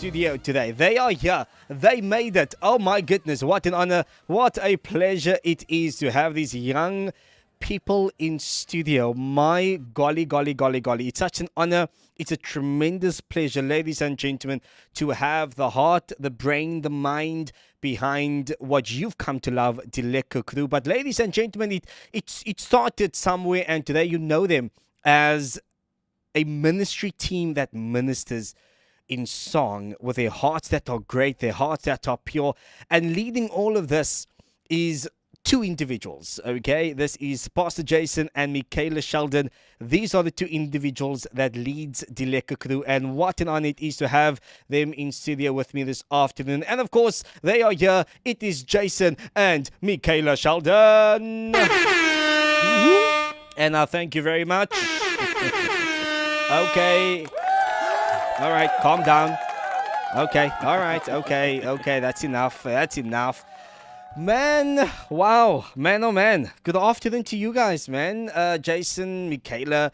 studio today. They are here. They made it. Oh my goodness, what an honor. What a pleasure it is to have these young people in studio. My golly, golly, golly, golly. It's such an honor. It's a tremendous pleasure, ladies and gentlemen, to have the heart, the brain, the mind behind what you've come to love, Die Lekker Crew. But ladies and gentlemen, it started somewhere, and today you know them as a ministry team that ministers in song with their hearts that are great, their hearts that are pure. And leading all of this is two individuals, okay? This is Pastor Jayson and Jayson Sheldon. These are the two individuals that leads Die Lekker Crew, and what an honor it is to have them in studio with me this afternoon. And of course, they are here. It is Jayson and Jayson Sheldon. And I thank you very much. Okay. All right, calm down. Okay, all right, okay, that's enough. That's enough. Man, wow, man, oh man. Good afternoon to you guys, man. Jayson, Jayson,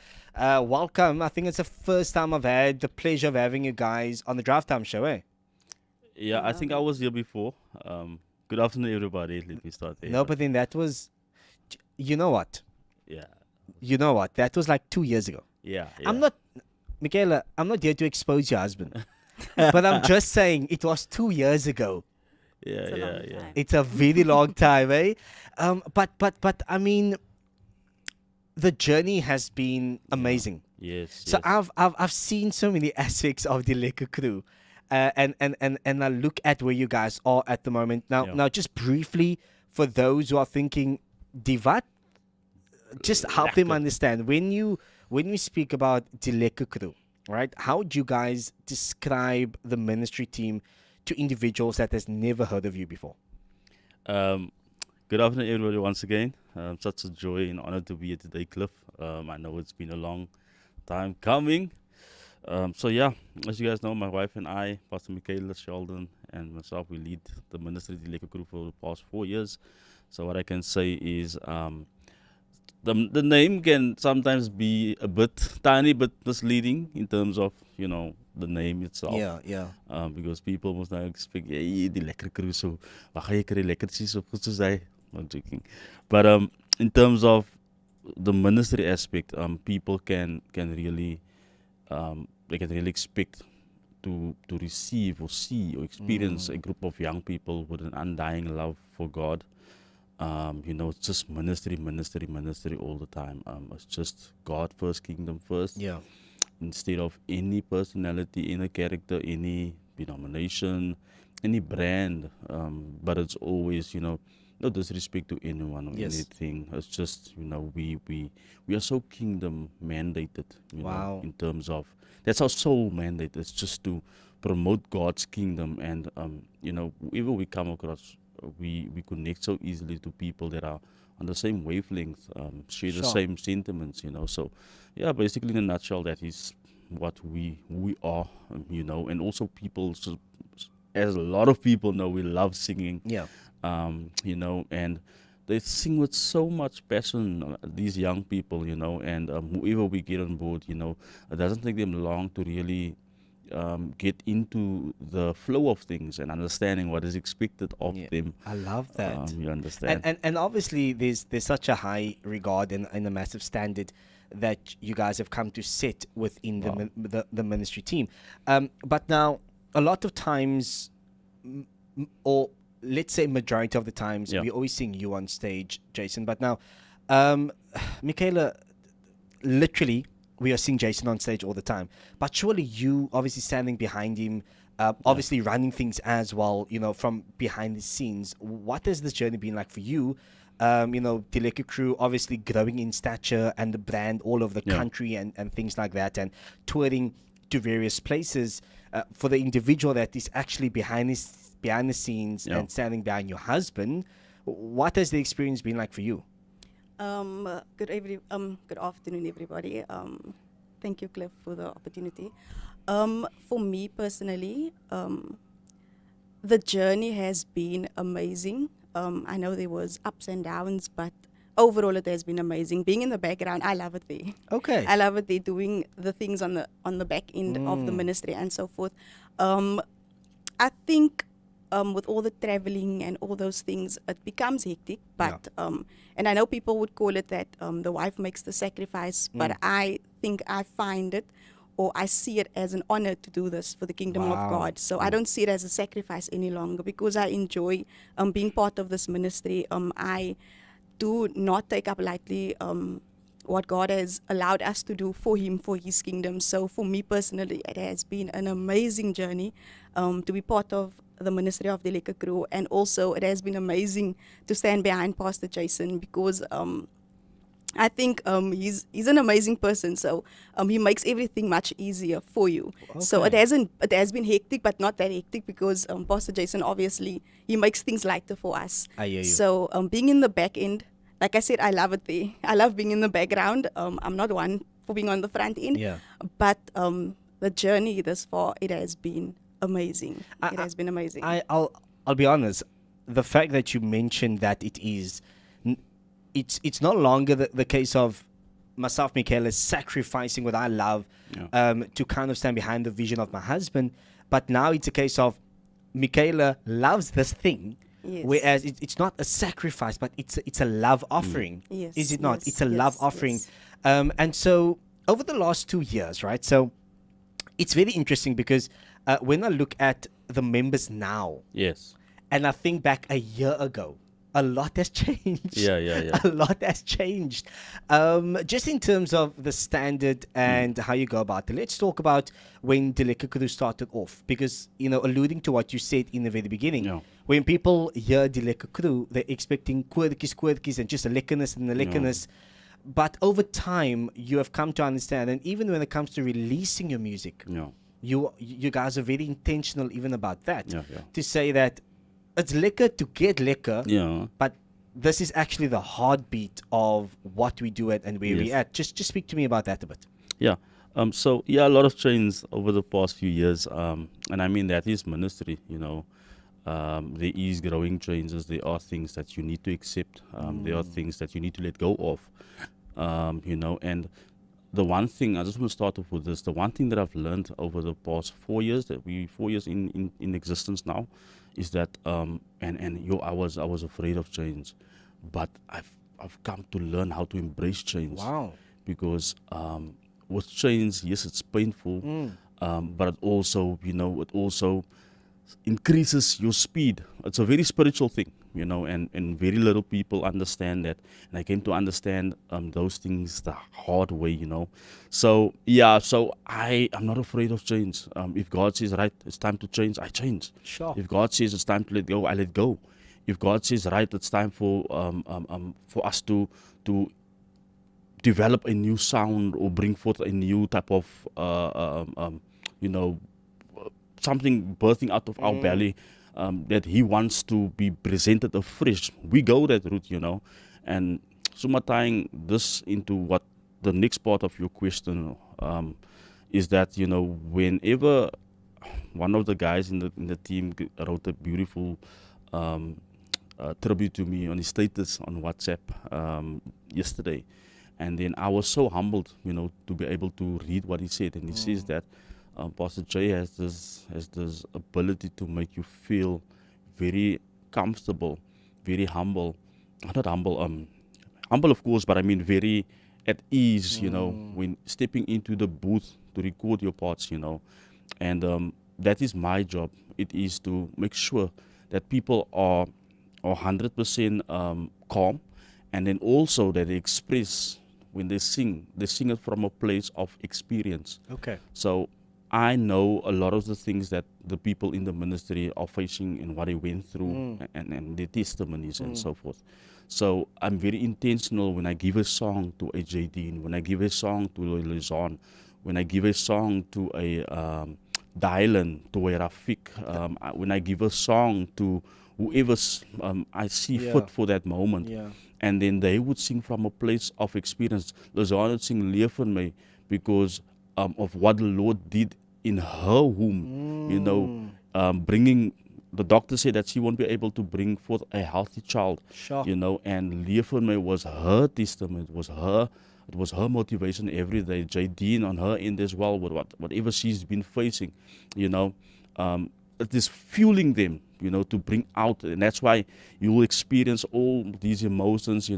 welcome. I think it's the first time I've had the pleasure of having you guys on the Draft Time Show, eh? Yeah, I think I was here before. Good afternoon, everybody. Let me start there. No, but then that was, you know what? Yeah. You know what? That was like 2 years ago. Yeah. I'm not, Jayson, I'm not here to expose your husband. But I'm just saying it was 2 years ago. Yeah. It's a very long time, eh? But I mean, the journey has been amazing. Yes. So yes. I've seen so many aspects of the Lekker Crew, and I look at where you guys are at the moment. Now just briefly for those who are thinking, Divat, just help them understand when we speak about the Lekker Crew, right? How would you guys describe the ministry team to individuals that has never heard of you before? Good afternoon, everybody, once again. Such a joy and honor to be here today, Cliff. I know it's been a long time coming. So yeah, as you guys know, my wife and I, Pastor Jayson Sheldon, and myself, we lead the ministry, the Lekker Crew, for the past 4 years. So what I can say is, the name can sometimes be a tiny bit misleading in terms of, the name itself. Yeah. Because people must now expect, die Lekker Crew, so waar ga je kry lekkertjies op goed soos hy? I'm joking. But in terms of the ministry aspect, people can really expect to receive or see or experience a group of young people with an undying love for God. It's just ministry all the time. It's just God first, kingdom first. Yeah. Instead of any personality, any character, any denomination, any brand. But it's always, no disrespect to anyone or anything. It's just, we are so kingdom mandated, Wow. in terms of, that's our sole mandate. It's just to promote God's kingdom. And, wherever we come across, we connect so easily to people that are on the same wavelength, share the same sentiments, So, yeah, basically in a nutshell, that is what we are, and also people, as a lot of people know, we love singing. Yeah. And they sing with so much passion, these young people, and whoever we get on board, it doesn't take them long to really get into the flow of things and understanding what is expected of them. I love that. You understand? And obviously there's such a high regard and a massive standard that you guys have come to set within the ministry team. But now a lot of times, or let's say majority of the times, we always seeing you on stage, Jayson. But now, Jayson, literally, we are seeing Jayson on stage all the time. But surely you obviously standing behind him, obviously running things as well, from behind the scenes. What has this journey been like for you? Die Lekker Crew obviously growing in stature and the brand all over the country and things like that, and touring to various places. For the individual that is actually behind the scenes and standing behind your husband, what has the experience been like for you? Good afternoon, everybody. Thank you, Cliff, for the opportunity. For me personally, the journey has been amazing. I know there was ups and downs, but overall it has been amazing. Being in the background, I love it there. Okay. I love it there, doing the things on the back end of the ministry and so forth. I think with all the traveling and all those things, it becomes hectic. But and I know people would call it that the wife makes the sacrifice, but I think I find it, or I see it as an honor to do this for the kingdom of Wow. God. So I don't see it as a sacrifice any longer because I enjoy being part of this ministry. I do not take up lightly what God has allowed us to do for Him, for His kingdom. So for me personally, it has been an amazing journey to be part of the ministry of Die Lekker Crew, and also it has been amazing to stand behind Pastor Jayson because I think he's an amazing person. So he makes everything much easier for you. So it has been hectic, but not that hectic because Pastor Jayson obviously he makes things lighter for us. I hear you. So being in the back end, like I said, I love it there. I love being in the background. I'm not one for being on the front end. Yeah. But the journey this far, it has been amazing. It has been amazing. I'll be honest. The fact that you mentioned that it's no longer the case of myself, Michaela, sacrificing what I love to kind of stand behind the vision of my husband. But now it's a case of Michaela loves this thing. Yes. Whereas it's not a sacrifice, but it's a love offering. Yes, Is it not? yes, It's a yes, love offering. yes. And so over the last 2 years, right? So it's very interesting because when I look at the members now, Yes. and I think back a year ago, a lot has changed. Yeah. A lot has changed. Just in terms of the standard and how you go about it. Let's talk about when Die Lekker Crew started off. Because, alluding to what you said in the very beginning, Yeah. when people hear Die Lekker Crew, they're expecting quirkies, and just a lekkerness and a lekkerness. But over time, you have come to understand, and even when it comes to releasing your music, Yeah. you guys are very intentional even about that. Yeah. To say that it's lekker to get lekker, Yeah. but this is actually the heartbeat of what we do and where we Yes. at. Just speak to me about that a bit. Yeah. So a lot of change over the past few years. And I mean that is ministry. There is growing changes. There are things that you need to accept. There are things that you need to let go of. And the one thing I just want to start off with this. The one thing that I've learned over the past 4 years, that we 4 years in existence now, is that I was afraid of change, but I've come to learn how to embrace change. Wow. Because with change, yes, it's painful, but it also increases your speed. It's a very spiritual thing, and very little people understand that. And I came to understand those things the hard way, So I'm not afraid of change. If God says, right, it's time to change, I change. Sure. If God says it's time to let go, I let go. If God says, right, it's time for us to develop a new sound or bring forth a new type of something birthing out of our belly that He wants to be presented afresh, we go that route, And so tying this into what the next part of your question is that, whenever one of the guys in the team wrote a beautiful tribute to me on his status on WhatsApp yesterday, and then I was so humbled, to be able to read what he said, and he says that Pastor Jay has this ability to make you feel very comfortable, very humble. Not humble, humble of course, but I mean very at ease, when stepping into the booth to record your parts, And that is my job. It is to make sure that people are 100% calm, and then also that they express when they sing it from a place of experience. Okay. So I know a lot of the things that the people in the ministry are facing and what they went through and their testimonies and so forth. So I'm very intentional when I give a song to a JD, when I give a song to a Lizon, when I give a song to a Dylan, to a Rafik, when I give a song to whoever I see fit for that moment. Yeah. And then they would sing from a place of experience. Lizon would sing Leer van my because of what the Lord did in her womb, bringing, the doctor said that she won't be able to bring forth a healthy child, Sure. And Leer van my was her testament, it was her motivation every day. Jadine on her end as well, with whatever she's been facing, it is fueling them, to bring out, and that's why you will experience all these emotions,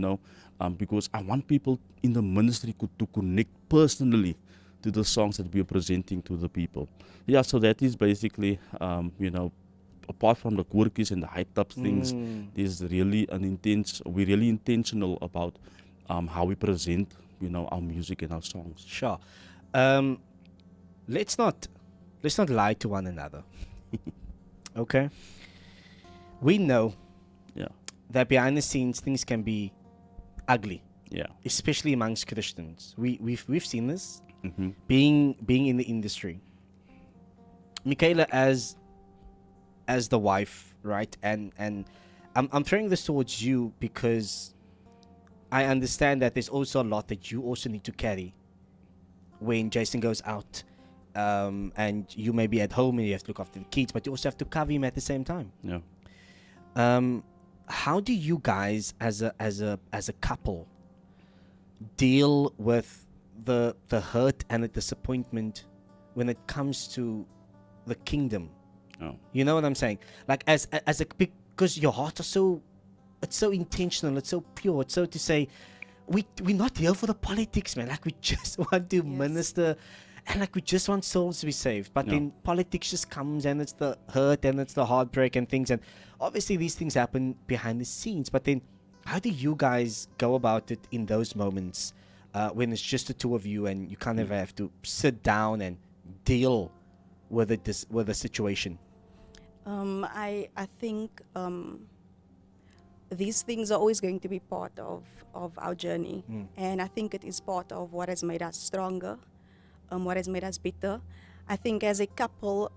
because I want people in the ministry to connect personally to the songs that we are presenting to the people. Yeah, so that is basically, apart from the quirkies and the hyped up things, there's really we're really intentional about how we present, our music and our songs. Sure. Let's not lie to one another. Okay? We know Yeah, that behind the scenes things can be ugly, yeah. especially amongst Christians. We've seen this Mm-hmm. being in the industry. Michaela, as the wife, right? And I'm throwing this towards you because I understand that there's also a lot that you also need to carry when Jayson goes out, and you may be at home and you have to look after the kids, but you also have to cover him at the same time. Yeah. How do you guys as a couple deal with the hurt and the disappointment when it comes to the kingdom? Oh. You know what I'm saying? Like as a, because your heart is so, it's so intentional, it's so pure, it's so to say, we're not here for the politics, man. Like we just want to minister, and like we just want souls to be saved. But then politics just comes, and it's the hurt and it's the heartbreak and things. And obviously these things happen behind the scenes. But then, how do you guys go about it in those moments when it's just the two of you and you kind of have to sit down and deal with the situation? I think these things are always going to be part of our journey, and I think it is part of what has made us stronger, what has made us better. I think as a couple,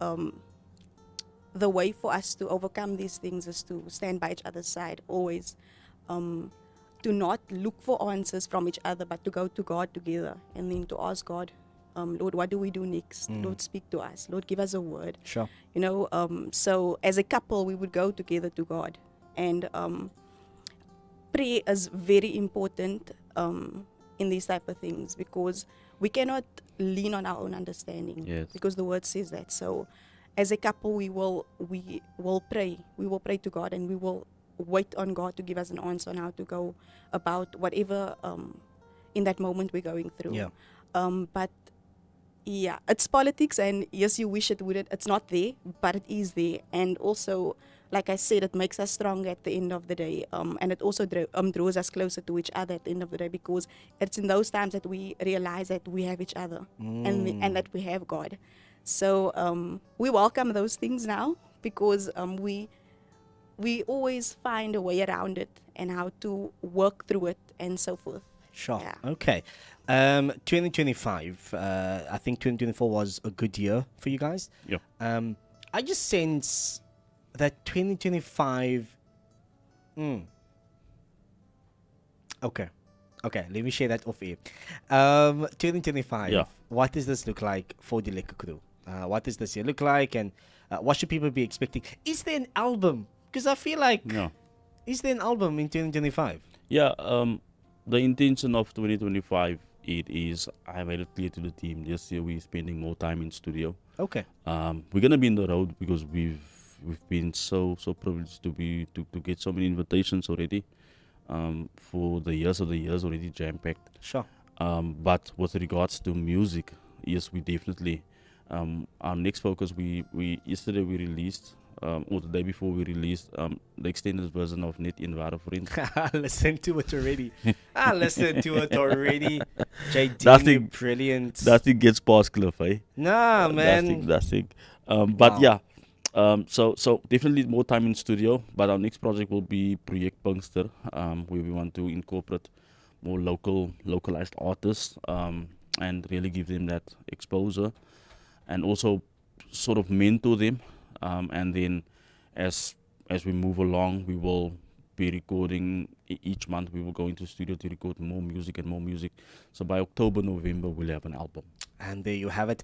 the way for us to overcome these things is to stand by each other's side always, to not look for answers from each other, but to go to God together and then to ask God, Lord, what do we do next? Lord, speak to us. Lord, give us a word. Sure. So as a couple, we would go together to God, and prayer is very important in these type of things, because we cannot lean on our own understanding. Yes. Because the word says that. So as a couple, we will pray. We will pray to God, and we will wait on God to give us an answer on how to go about whatever in that moment we're going through. Yeah. But yeah, it's politics, and yes, you wish it wouldn't. It's not there, but it is there. And also, like I said, it makes us strong at the end of the day. And it also draws us closer to each other at the end of the day, because it's in those times that we realize that we have each other and that we have God. So we welcome those things now, because we always find a way around it and how to work through it and so forth. Sure. Yeah. Okay. 2025. I think 2024 was a good year for you guys. Yeah. I just sense that 2025. Okay. Let me share that off here. 2025. Yeah. What does this look like for Die Lekker Crew? What does this year look like, and what should people be expecting? Is there an album? Because I feel like, is there an album in 2025? Yeah. The intention of 2025, it is, I made it clear to the team, this year we're spending more time in studio. Okay. We're gonna be in the road because we've been so privileged to get so many invitations already. For the years already jam-packed. Sure. But with regards to music, yes, we definitely, our next focus, yesterday we released, or the day before we released, the extended version of Net in Ware Vriend. I listened to it already. JD, you're brilliant. That thing gets past Cliff, eh? Nah, man. That thing. But yeah, so definitely more time in studio. But our next project will be Project Punkster, where we want to incorporate more localized artists, and really give them that exposure, and also sort of mentor them. And then as we move along, we will be recording each month. We will go into studio to record more music. So by October, November, we'll have an album. And there you have it.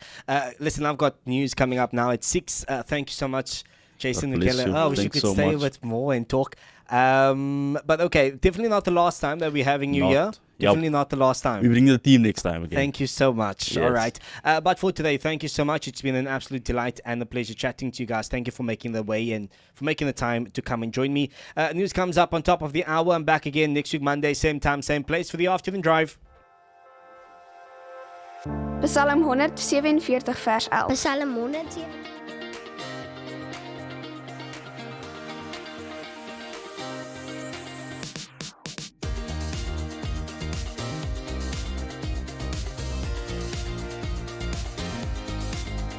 Listen, I've got news coming up now at 6. Thank you so much, Jayson and Michaela. I wish you could stay a bit more and talk. But okay, definitely not the last time that we're having you here. Definitely not the last time. We bring the team next time again. Thank you so much. Yes. All right. But for today, thank you so much. It's been an absolute delight and a pleasure chatting to you guys. Thank you for making the way and for making the time to come and join me. News comes up on top of the hour. I'm back again next week, Monday, same time, same place for the afternoon drive. Psalm 147 vers 11. Psalm 147